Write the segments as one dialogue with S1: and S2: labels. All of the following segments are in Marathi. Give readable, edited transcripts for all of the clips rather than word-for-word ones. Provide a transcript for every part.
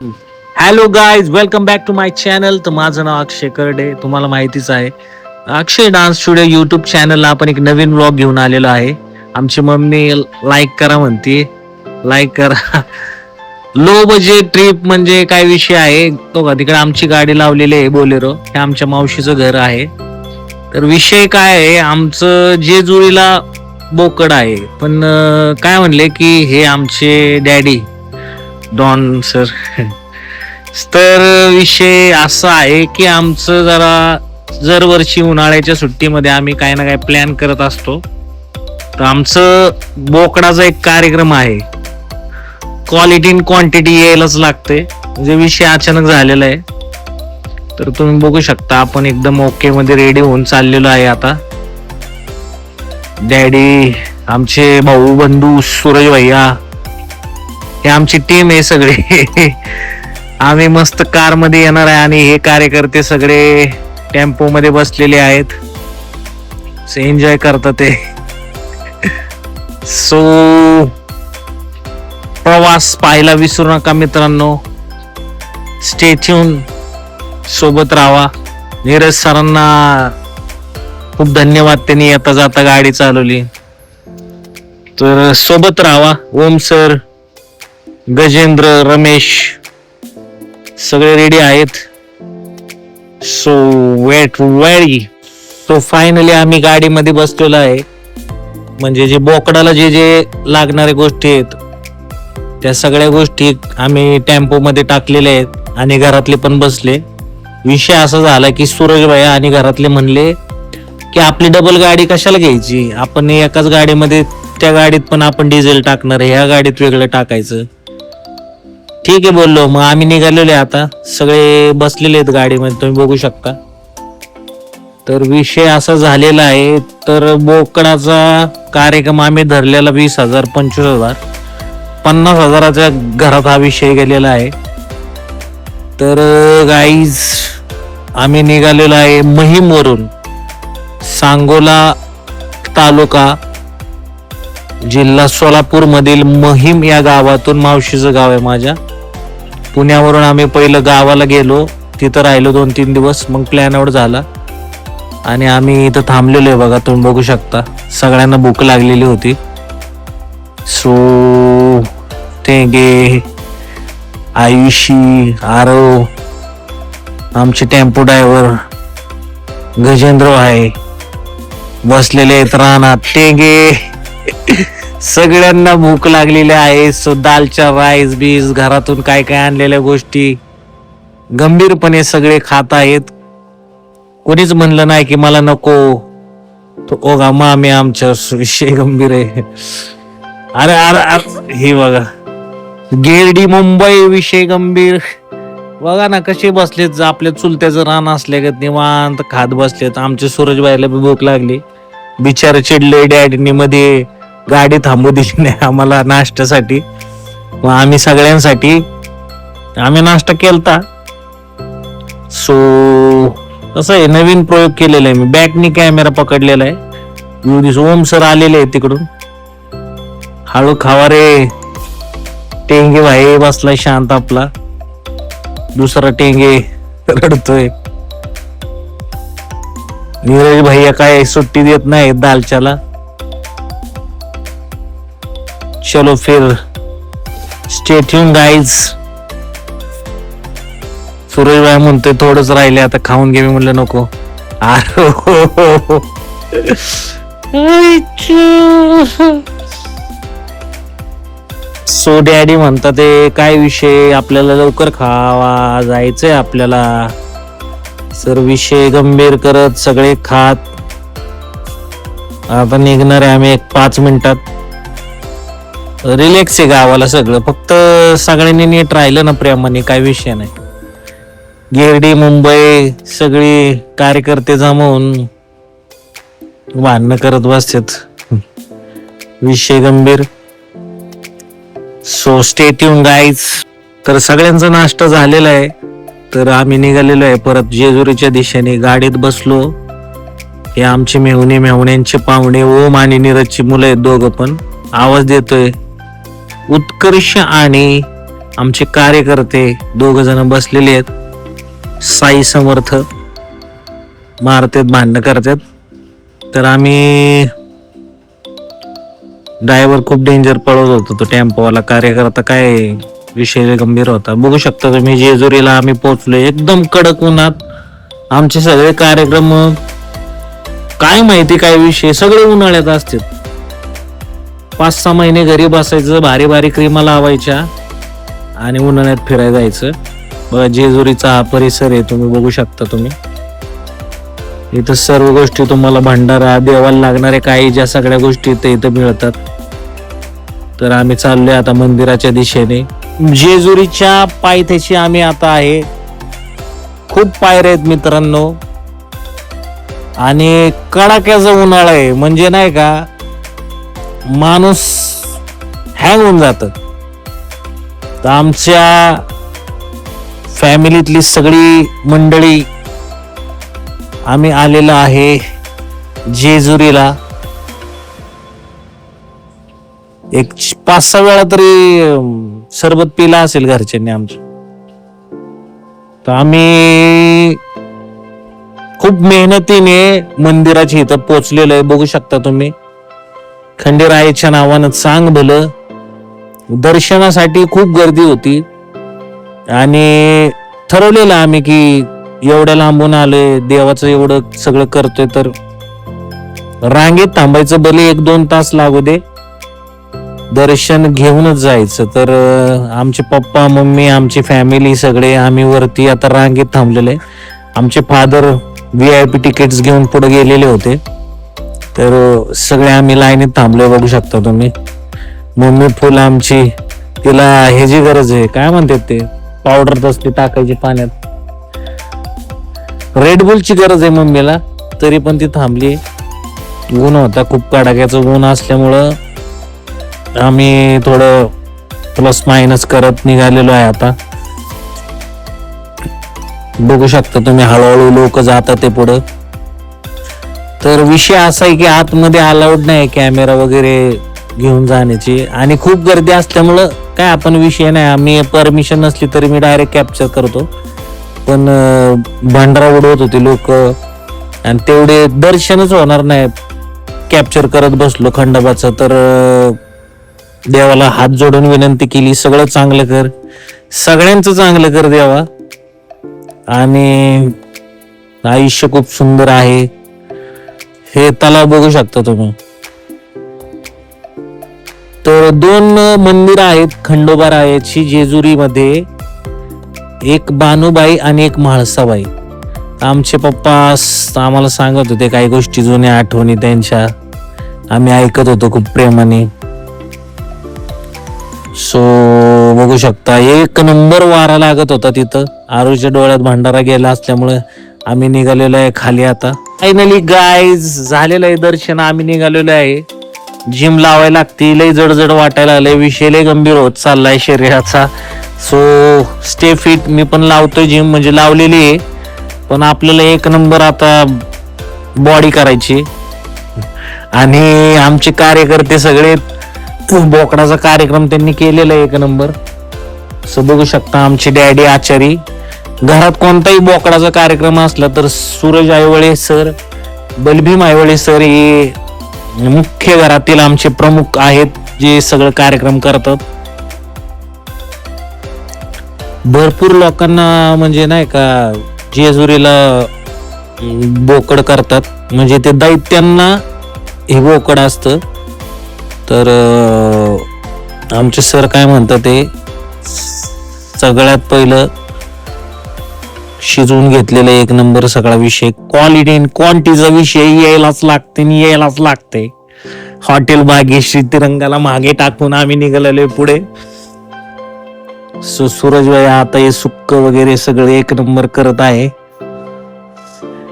S1: Hello guys, welcome back to my channel. तर माझं नाव अक्षय करडे, तुम्हाला माहितीच आहे. अक्षय डान्स स्टुडिओ युट्यूब चॅनलला आपण एक नवीन व्लॉग घेऊन आलेलो आहे. आमची मम्मी लाईक करा म्हणते, लाईक करा. लो बजेट ट्रिप म्हणजे काय विषय आहे तो का, तिकडे आमची गाडी लावलेली आहे बोलेरो. हे आमच्या मावशीचं घर आहे. तर विषय काय आहे, आमचं जेजुरीला बोकड आहे, पण काय म्हणले की हे आमचे डॅडी डॉन सर. तर विषय असा आहे की आमचं जरा दरवर्षी उन्हाळ्याच्या सुट्टीमध्ये आम्ही काही ना काही प्लॅन करत असतो. तर आमचं बोकडाचा एक कार्यक्रम आहे. क्वालिटी इन क्वांटिटी यायलाच लागते, म्हणजे विषय अचानक झालेला आहे. तर तुम्ही बघू शकता, आपण एकदम ओके मध्ये रेडी होऊन चाललेलो आहे. आता डॅडी, आमचे भाऊ बंधू, सूरज भैया, हे आमची टीम आहे सगळे. आम्ही मस्त कार मध्ये येणार आहे आणि हे कार्यकर्ते सगळे टेम्पो मध्ये बसलेले आहेत. एन्जॉय करतात ते. सो प्रवास पाहायला विसरू नका मित्रांनो. स्टे ट्यून, सोबत राहा. नीरज सरांना खूप धन्यवाद, त्यांनी येता जाता गाडी चालवली. तर सोबत राहा. ओम सर, गजेंद्र, रमेश सगळे रेडी आहेत. So wait very. So finally आम्ही गाडीमध्ये बसलेलो आहे. म्हणजे जे बोकडाला जे जे लागणाऱ्या गोष्टी आहेत त्या सगळ्या गोष्टी आम्ही टेम्पो मध्ये टाकलेल्या आहेत आणि घरातले पण बसले. विषय असा झाला की सूरज भैया आणि घरातले म्हणले की आपली डबल गाडी कशाला घ्यायची, आपण एकाच गाडीमध्ये, त्या गाडीत पण आपण डिझेल टाकणार, ह्या गाडीत वेगळं टाकायचं. ठीक आहे बोललो. मग आम्ही निघालेले, आता सगळे बसलेले आहेत गाडीमध्ये, तुम्ही बघू शकता. तर विषय असा झालेला आहे. तर बोकडाचा कार्यक्रम आम्ही धरलेला 20,000, 25,000, 50,000च्या घरात हा विषय गेलेला आहे. तर गाईज, आम्ही निघालेलो आहे महिम वरून, सांगोला तालुका, जिल्हा सोलापूर मधील महिम या गावातून. मावशीचं गाव आहे माझ्या. पुण्यावरून आम्ही पहिलं गावाला गेलो, तिथं राहिलो 2-3 दिवस, मग प्लॅन आउट झाला आणि आम्ही इथं थांबलेलो आहे. बघा, तुम्ही बघू शकता, सगळ्यांना भूक लागलेली होती. सो तेगे, आयुषी, आरव, आमचे टेम्पो ड्रायव्हर गजेंद्र आहे, बसलेले आहेत रानात. तेगे सगळ्यांना भूक लागलेली आहे. सो दालच्या राईस बीस, घरातून काय काय आणलेल्या गोष्टी गंभीरपणे सगळे खात आहेत. कोणीच म्हणलं नाही की मला नको. तो ओघा मामे आमच्या विषय गंभीर आहे. अरे अरे अरे, हे बघा, गिरडी मुंबई विषय गंभीर. बघा ना कसे बसलेत, आपल्या चुलत्याचं रान असल्यागत निवांत खात बसलेत. आमच्या सूरजबाईला बी भूक लागली, बिचारे चिडले. डॅडीने मध्ये गाडी थांबू दिली नाही आम्हाला नाश्त्यासाठी. मग आम्ही सगळ्यांसाठी आम्ही नाश्ता केलता. सो कसं आहे, नवीन प्रयोग केलेला आहे मी. बॅकनी कॅमेरा पकडलेला आहे. ओम सर आलेले आहे तिकडून. हळू खावा रे. टेंगे भाई बसलाय शांत आपला. दुसरा टेंगे रडतोय. नीरज भैया काय सुट्टी देत नाही दालच्याला. चलो फिर, स्टे ट्यून गाईज. सूरज भाई म्हणतोय थोडंच राहिले, आता खाऊन घे. मी म्हणलं नको. सो डॅडी म्हणतात ते काय विषय, आपल्याला लवकर खावा जायचंय आपल्याला. सर विषय गंभीर करत सगळे खात. आता निघणार आहे आम्ही 5 मिनिटात. रिलॅक्स आहे गावाला सगळं, फक्त सगळ्यांनी नीट राहिलं ना प्रेमाने, काय विषय नाही. गिरडी मुंबई सगळी कार्यकर्ते जमवून भांडणं करत बसतात, विषय गंभीर. So stay tune guys. तर सगळ्यांचा नाश्ता झालेला आहे. तर आम्ही निघालेलो आहे परत जेजुरीच्या दिशेने. गाडीत बसलो. हे आमचे मेहुण्यांचे पाहुणे ओम आणि नीरजची मुलं आहेत, दोघं पण. आवाज देतोय उत्कर्ष आणि आमचे कार्यकर्ते 2 जण बसलेले आहेत. साई समर्थ मारतात, भांडणं करतात. तर आम्ही ड्रायव्हर खूप डेंजर पळत होतो, तो टेम्पोवाला कार्यकर्ता काय विषय गंभीर होता. बघू शकता तुम्ही जेजुरीला आम्ही पोहोचलो एकदम कडक उन्हात. आमचे सगळे कार्यक्रम काय माहिती काय विषय सगळे उन्हाळ्यात असतात. 5-6 महिने घरी बसायचं, भारी भारी क्रीमा लावायच्या आणि उन्हाळ्यात फिरायला जायचं. बघा जेजुरीचा हा परिसर आहे, तुम्ही बघू शकता. तुम्ही इथं सर्व गोष्टी तुम्हाला भंडारा, देवाला लागणारे काही ज्या सगळ्या गोष्टी इथं मिळतात. तर आम्ही चाललोय आता मंदिराच्या दिशेने. जेजुरीच्या पायथ्याशी आम्ही आता आहे. खूप पायऱ्या आहेत मित्रांनो आणि कडाक्याचा उन्हाळा आहे, म्हणजे नाही का माणूस हँग होऊन जात. तर आमच्या फॅमिलीतली सगळी मंडळी आम्ही आलेलो आहे जेजुरीला. एक 5-6 वेळा तरी सरबत पिला असेल घरच्यांनी आमच्या. तर आम्ही खूप मेहनतीने मंदिराच्या इथं पोचलेलो आहे. बघू शकता तुम्ही खंडेरायाच्या नावानं चांग भलं. दर्शनासाठी खूप गर्दी होती आणि ठरवलेलं आम्ही की एवढ्या लांबून आलोय, देवाचं एवढं सगळं करतोय तर रांगेत थांबायचं, भले 1-2 तास लागू दे, दर्शन घेऊनच जायचं. तर आमचे पप्पा मम्मी आमची फॅमिली सगळे आम्ही वरती आता रांगेत थांबलेले. आमचे फादर VIP तिकीट्स घेऊन पुढे गेलेले होते. तर सगळे आम्ही लाईनीत थांबलोय. बघू शकता तुम्ही. मम्मी फुल आमची, तिला ह्याची गरज आहे, काय म्हणतात ते पावडर तसली टाकायची पाण्यात, रेड बुलची गरज आहे मम्मीला. तरी पण ती थांबली. ऊन होता खूप, कडाक्याचं ऊन असल्यामुळं आम्ही थोडं प्लस मायनस करत निघालेलो आहे आता. बघू शकता तुम्ही हळूहळू लोक जातात ते पुढं. तर विषय असा आहे की आतमध्ये अलाउड नाही कॅमेरा वगैरे घेऊन जाण्याची आणि खूप गर्दी असल्यामुळं काय आपण विषय नाही, आम्ही परमिशन नसली तरी मी डायरेक्ट कॅप्चर करतो. पण भांडारा उडवत होते लोक आणि तेवढे दर्शनच होणार नाही कॅप्चर करत बसलो खंडोबाचं. तर देवाला हात जोडून विनंती केली, सगळं चांगलं कर, सगळ्यांचं चांगलं कर देवा. आणि आयुष्य खूप सुंदर आहे. हे तलाव बघू शकता तुम्ही. तर 2 मंदिर आहेत खंडोबारायाची जेजुरीमध्ये, एक बानुबाई आणि एक म्हाळसाबाई. आमचे पप्पा आम्हाला सांगत होते काही गोष्टी, जुन्या आठवणी त्यांच्या, आम्ही ऐकत होतो खूप प्रेमाने. सो बघू शकता 1 नंबर वारा लागत होता तिथं. आरूच्या डोळ्यात भांडारा गेला असल्यामुळे आम्ही निघालेलो आहे खाली आता. फायनली गाईज झालेलं आहे दर्शन. आम्ही निघालेलो आहे. जिम लावायला लागते, लय जड वाटायला लागलंय, विषय लय गंभीर होत चाललाय शरीराचा. So stay fit. मी पण लावतोय जिम, म्हणजे लावलेली आहे, पण आपल्याला 1 नंबर आता बॉडी करायची. आणि आमचे कार्यकर्ते सगळे बोकडाचा कार्यक्रम त्यांनी केलेला आहे 1 नंबर. सो बघू शकता आमचे डॅडी आचारी. घरात कोणताही बोकडाचा कार्यक्रम असला तर सूरज आयवळे सर, बलभीम आयवळे सर हे मुख्य घरातील आमचे प्रमुख आहेत, जे सगळं कार्यक्रम करतात. भरपूर लोकांना म्हणजे नाही का जेजुरीला बोकड करतात, म्हणजे ते दैत्यांना हे बोकड असतं. तर आमचे सर काय म्हणतात ते सगळ्यात पहिलं शिजवून घेतलेला 1 नंबर सगळा विषय. क्वालिटी आणि क्वांटिटीचा विषय यायलाच लागते. हॉटेल भाग्यश्री तिरंगाला मागे टाकून आम्ही निघालेलो पुढे. सूरज भाई आता हे सुक्क वगैरे सगळं 1 नंबर करत आहे.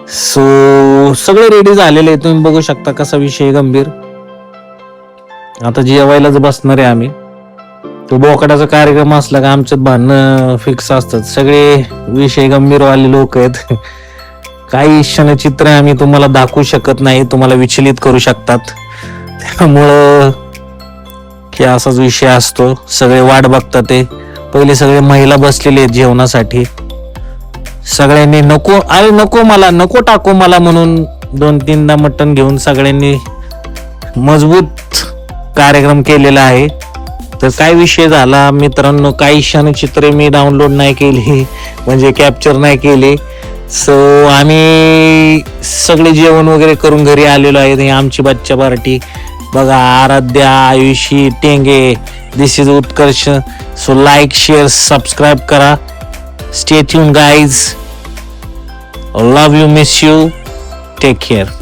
S1: सो सगळे रेडी झालेले आहे. तुम्ही बघू शकता कसा विषय गंभीर. आता जेवायलाच बसणार आहे आम्ही. तो बोकडाचा कार्यक्रम असला का आमच्यात भांडणं फिक्स असतात. सगळे विषय गंभीर वाले लोक आहेत. काही क्षणचित्र आम्ही तुम्हाला दाखवू शकत नाही, तुम्हाला विचलित करू शकतात. त्यामुळं की असाच विषय असतो. सगळे वाट बघतात ते पहिले सगळे महिला बसलेले आहेत जेवणासाठी. सगळ्यांनी नको, अरे नको मला, नको टाकू मला म्हणून 2-3दा मटण घेऊन सगळ्यांनी मजबूत कार्यक्रम केलेला आहे. तर काय विषय झाला मित्रांनो, काही क्षणचित्रे मी डाउनलोड नाही केली, म्हणजे कॅप्चर नाही केली. सो आम्ही सगळे जेवण वगैरे करून घरी आलेलो आहे. ही आमची बच्चा पार्टी बघा, Aaradhya, Aayushi, Tenge, this is Utkarsh. So like, share, subscribe करा. Stay tune guys. Love you, miss you, take care.